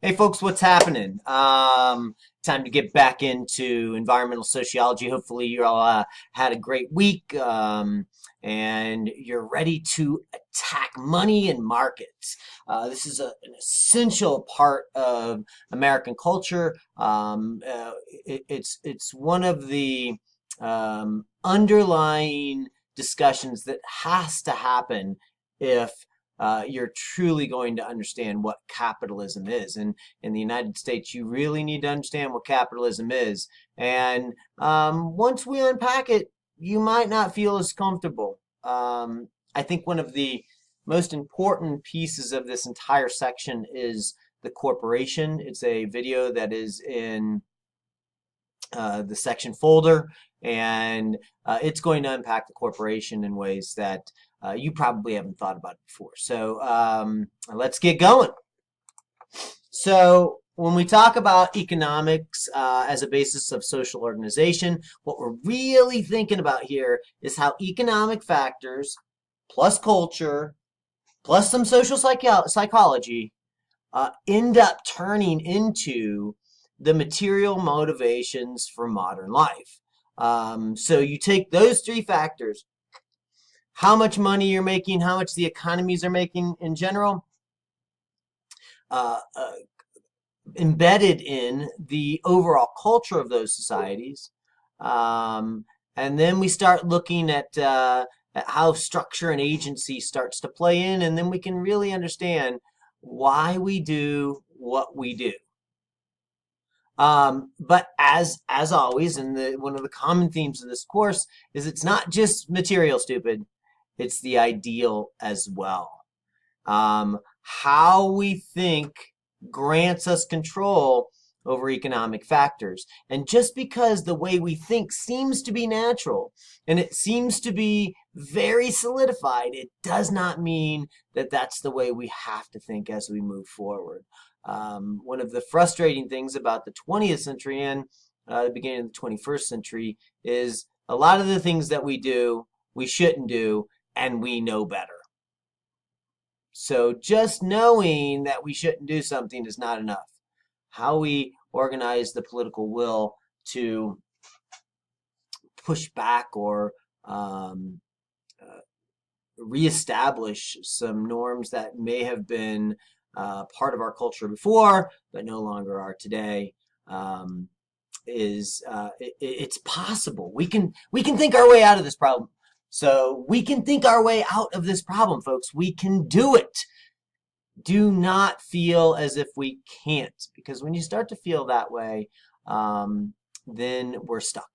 Hey folks, what's happening? Time to get back into environmental sociology. Hopefully, you all had a great week and you're ready to attack money and markets. This is an essential part of American culture. It's one of the underlying discussions that has to happen if you're truly going to understand what capitalism is. And in the United States, you really need to understand what capitalism is. And once we unpack it, you might not feel as comfortable. I think one of the most important pieces of this entire section is the corporation. It's a video that is in the section folder, and it's going to unpack the corporation in ways that you probably haven't thought about it before. So let's get going. So when we talk about economics as a basis of social organization, what we're really thinking about here is how economic factors plus culture plus some social psychology end up turning into the material motivations for modern life. So you take those three factors, how much money you're making, how much the economies are making in general, embedded in the overall culture of those societies. And then we start looking at how structure and agency starts to play in, and then we can really understand why we do what we do. But as always, and one of the common themes of this course is it's not just material stupid, it's the ideal as well. How we think grants us control over economic factors. And just because the way we think seems to be natural and it seems to be very solidified, it does not mean that that's the way we have to think as we move forward. One of the frustrating things about the 20th century and the beginning of the 21st century is a lot of the things that we do, we shouldn't do, and we know better. So just knowing that we shouldn't do something is not enough. How we organize the political will to push back or reestablish some norms that may have been part of our culture before, but no longer are today, it's possible. We can think our way out of this problem. So we can think our way out of this problem, folks. We can do it. Do not feel as if we can't, because when you start to feel that way, then we're stuck.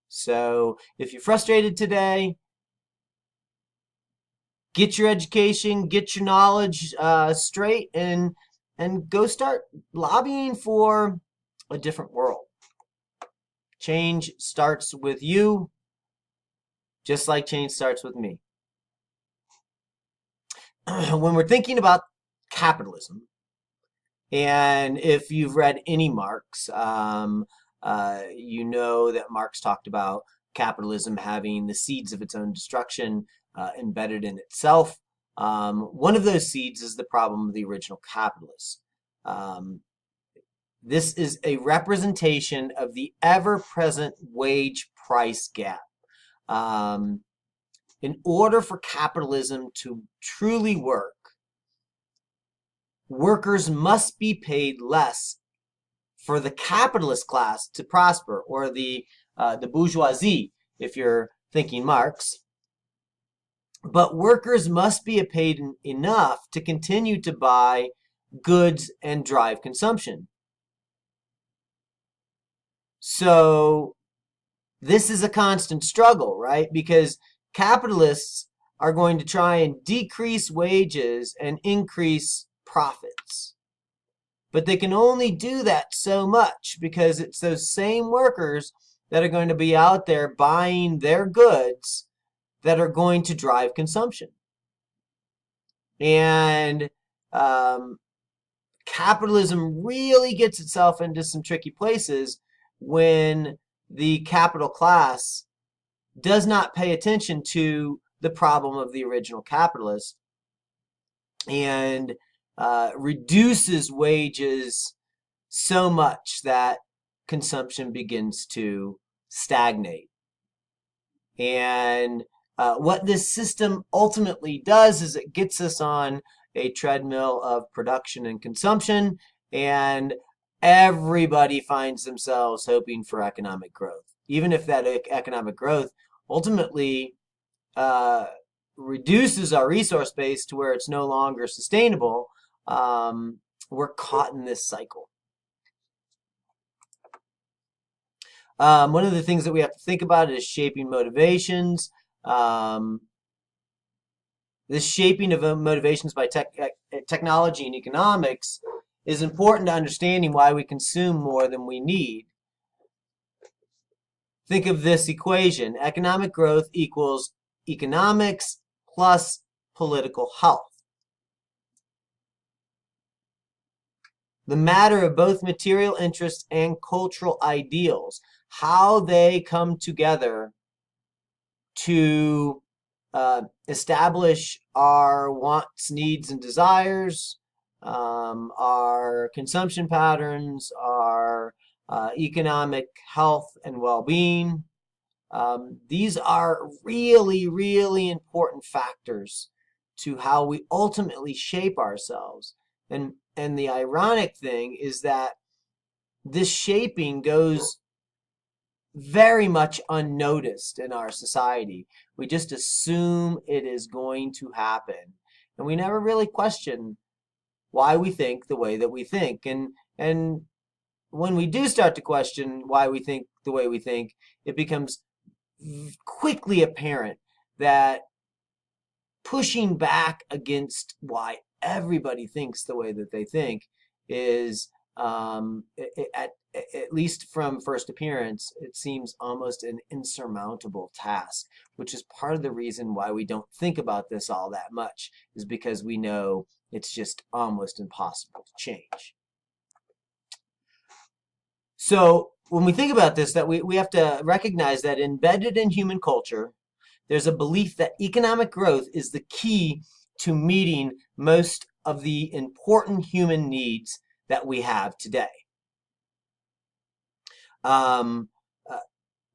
So if you're frustrated today, get your education, get your knowledge straight, and go start lobbying for a different world. Change starts with you, just like change starts with me. When we're thinking about capitalism, and if you've read any Marx, you know that Marx talked about capitalism having the seeds of its own destruction embedded in itself. One of those seeds is the problem of the original capitalists. This is a representation of the ever-present wage-price gap. In order for capitalism to truly work, workers must be paid less for the capitalist class to prosper, or the bourgeoisie, if you're thinking Marx. But workers must be paid enough to continue to buy goods and drive consumption. So this is a constant struggle, right? Because capitalists are going to try and decrease wages and increase profits. But they can only do that so much because it's those same workers that are going to be out there buying their goods that are going to drive consumption. And capitalism really gets itself into some tricky places when the capital class does not pay attention to the problem of the original capitalist and reduces wages so much that consumption begins to stagnate. And what this system ultimately does is it gets us on a treadmill of production and consumption, and everybody finds themselves hoping for economic growth. Even if that economic growth ultimately uh, reduces our resource base to where it's no longer sustainable, we're caught in this cycle. One of the things that we have to think about is shaping motivations. This shaping of motivations by technology and economics is important to understanding why we consume more than we need. Think of this equation. Economic growth equals economics plus political health. The matter of both material interests and cultural ideals, how they come together to establish our wants, needs, and desires, our consumption patterns, our economic health and well-being. These are really, really important factors to how we ultimately shape ourselves. And the ironic thing is that this shaping goes very much unnoticed in our society. We just assume it is going to happen. And we never really question why we think the way that we think. And when we do start to question why we think the way we think, it becomes quickly apparent that pushing back against why everybody thinks the way that they think is, at least from first appearance, it seems almost an insurmountable task, which is part of the reason why we don't think about this all that much, is because we know it's just almost impossible to change. So when we think about this, that we have to recognize that embedded in human culture, there's a belief that economic growth is the key to meeting most of the important human needs that we have today.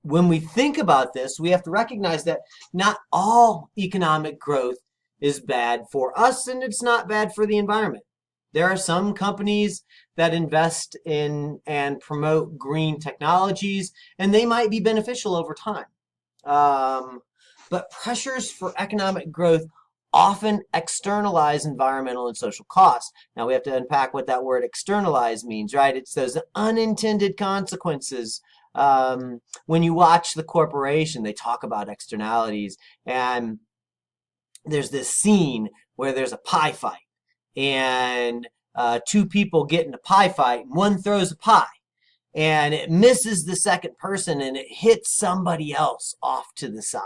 When we think about this, we have to recognize that not all economic growth is bad for us, and it's not bad for the environment. There are some companies that invest in and promote green technologies, and they might be beneficial over time. But pressures for economic growth often externalize environmental and social costs. Now we have to unpack what that word externalize means, right? It's those unintended consequences. When you watch The Corporation, they talk about externalities, and there's this scene where there's a pie fight, and two people get in a pie fight, and one throws a pie, and it misses the second person, and it hits somebody else off to the side.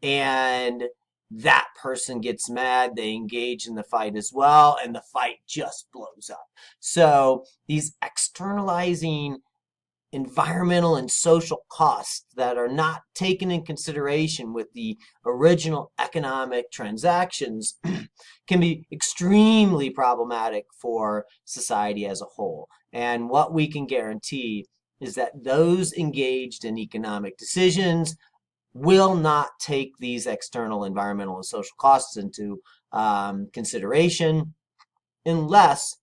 And that person gets mad, they engage in the fight as well, and the fight just blows up. So these externalizing environmental and social costs that are not taken in consideration with the original economic transactions can be extremely problematic for society as a whole. And what we can guarantee is that those engaged in economic decisions will not take these external environmental and social costs into consideration unless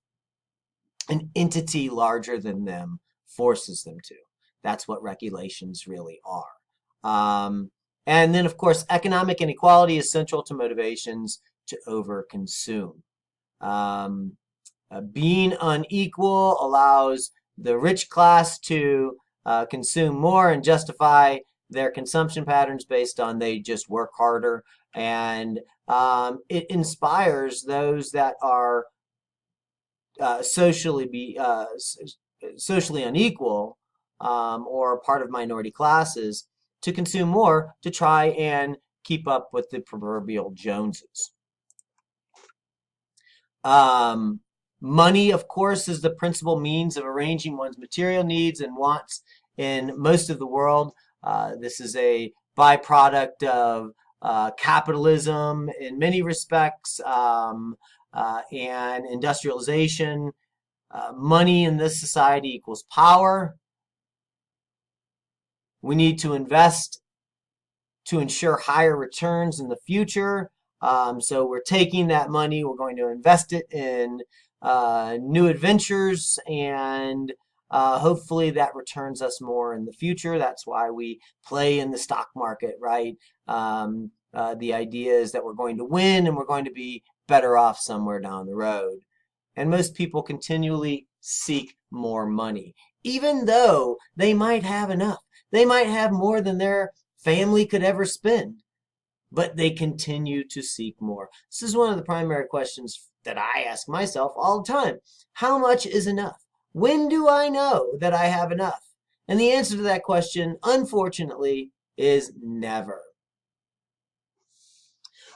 an entity larger than them forces them to. That's what regulations really are. And then, of course, economic inequality is central to motivations to overconsume. Being unequal allows the rich class to consume more and justify their consumption patterns based on they just work harder. And it inspires those that are socially unequal or part of minority classes to consume more to try and keep up with the proverbial Joneses. Money, of course, is the principal means of arranging one's material needs and wants in most of the world. This is a byproduct of capitalism in many respects. and industrialization. Money in this society equals power. We need to invest to ensure higher returns in the future. So we're taking that money, we're going to invest it in new adventures, and hopefully that returns us more in the future. That's why we play in the stock market, right? The idea is that we're going to win and we're going to be better off somewhere down the road. And most people continually seek more money, even though they might have enough. They might have more than their family could ever spend, but they continue to seek more. This is one of the primary questions that I ask myself all the time. How much is enough? When do I know that I have enough? And the answer to that question, unfortunately, is never.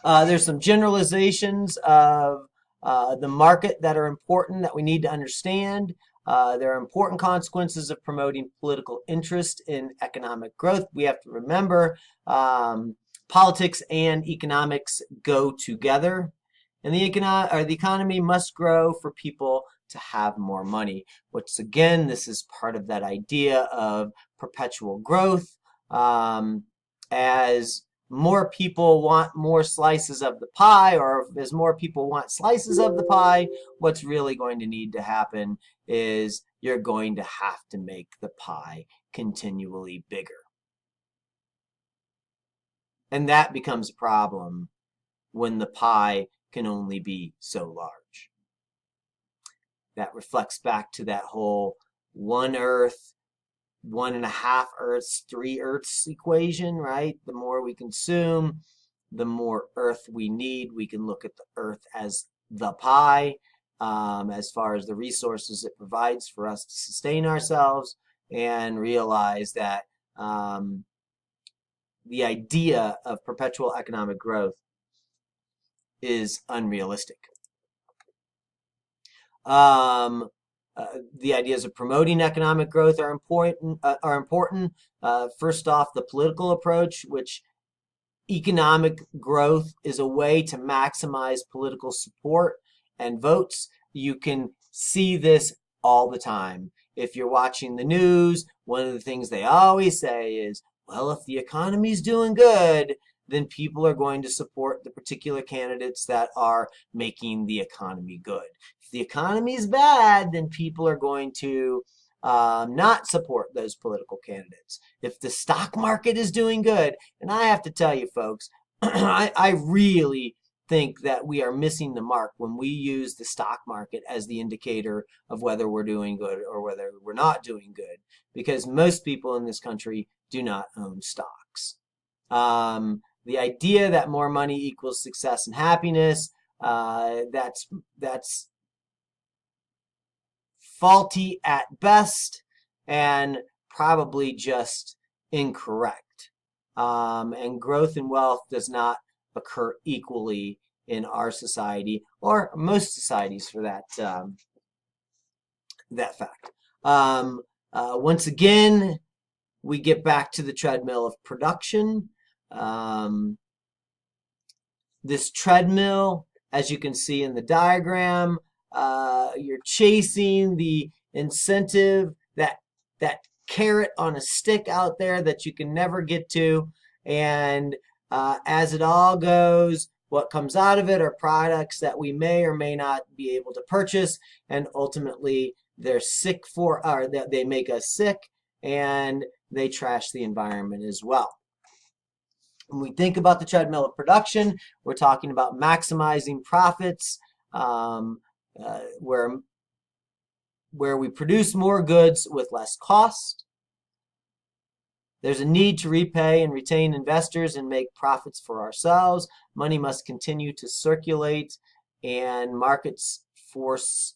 There's some generalizations of the market that are important that we need to understand. There are important consequences of promoting political interest in economic growth. We have to remember politics and economics go together. And the economy must grow for people to have more money. Which, again, this is part of that idea of perpetual growth. As more people want more slices of the pie, or as more people want slices of the pie, what's really going to need to happen is you're going to have to make the pie continually bigger. And that becomes a problem when the pie can only be so large. That reflects back to that whole 1 Earth, 1.5 Earths, 3 Earths equation, right? The more we consume, the more Earth we need. We can look at the Earth as the pie, as far as the resources it provides for us to sustain ourselves, and realize that the idea of perpetual economic growth is unrealistic. The ideas of promoting economic growth are important. First off, the political approach, which economic growth is a way to maximize political support and votes. You can see this all the time. If you're watching the news, one of the things they always say is, well, if the economy's doing good, then people are going to support the particular candidates that are making the economy good. If the economy is bad, then people are going to not support those political candidates. If the stock market is doing good, and I have to tell you folks, I really think that we are missing the mark when we use the stock market as the indicator of whether we're doing good or whether we're not doing good, because most people in this country do not own stocks. The idea that more money equals success and happiness, that's faulty at best and probably just incorrect. And growth and wealth does not occur equally in our society, or most societies for that fact. Once again, we get back to the treadmill of production. This treadmill, as you can see in the diagram, you're chasing the incentive, that carrot on a stick out there that you can never get to. And as it all goes, what comes out of it are products that we may or may not be able to purchase, and ultimately they're sick for, or they make us sick, and they trash the environment as well. When we think about the treadmill of production, we're talking about maximizing profits, where we produce more goods with less cost. There's a need to repay and retain investors and make profits for ourselves. Money must continue to circulate, and markets force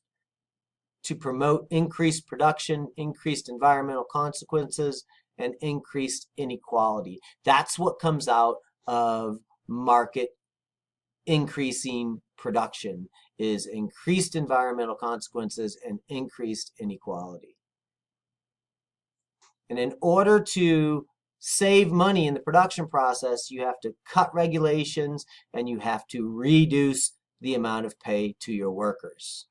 to promote increased production, increased environmental consequences, and increased inequality. That's what comes out of market increasing production, is increased environmental consequences and increased inequality. And in order to save money in the production process, you have to cut regulations and you have to reduce the amount of pay to your workers.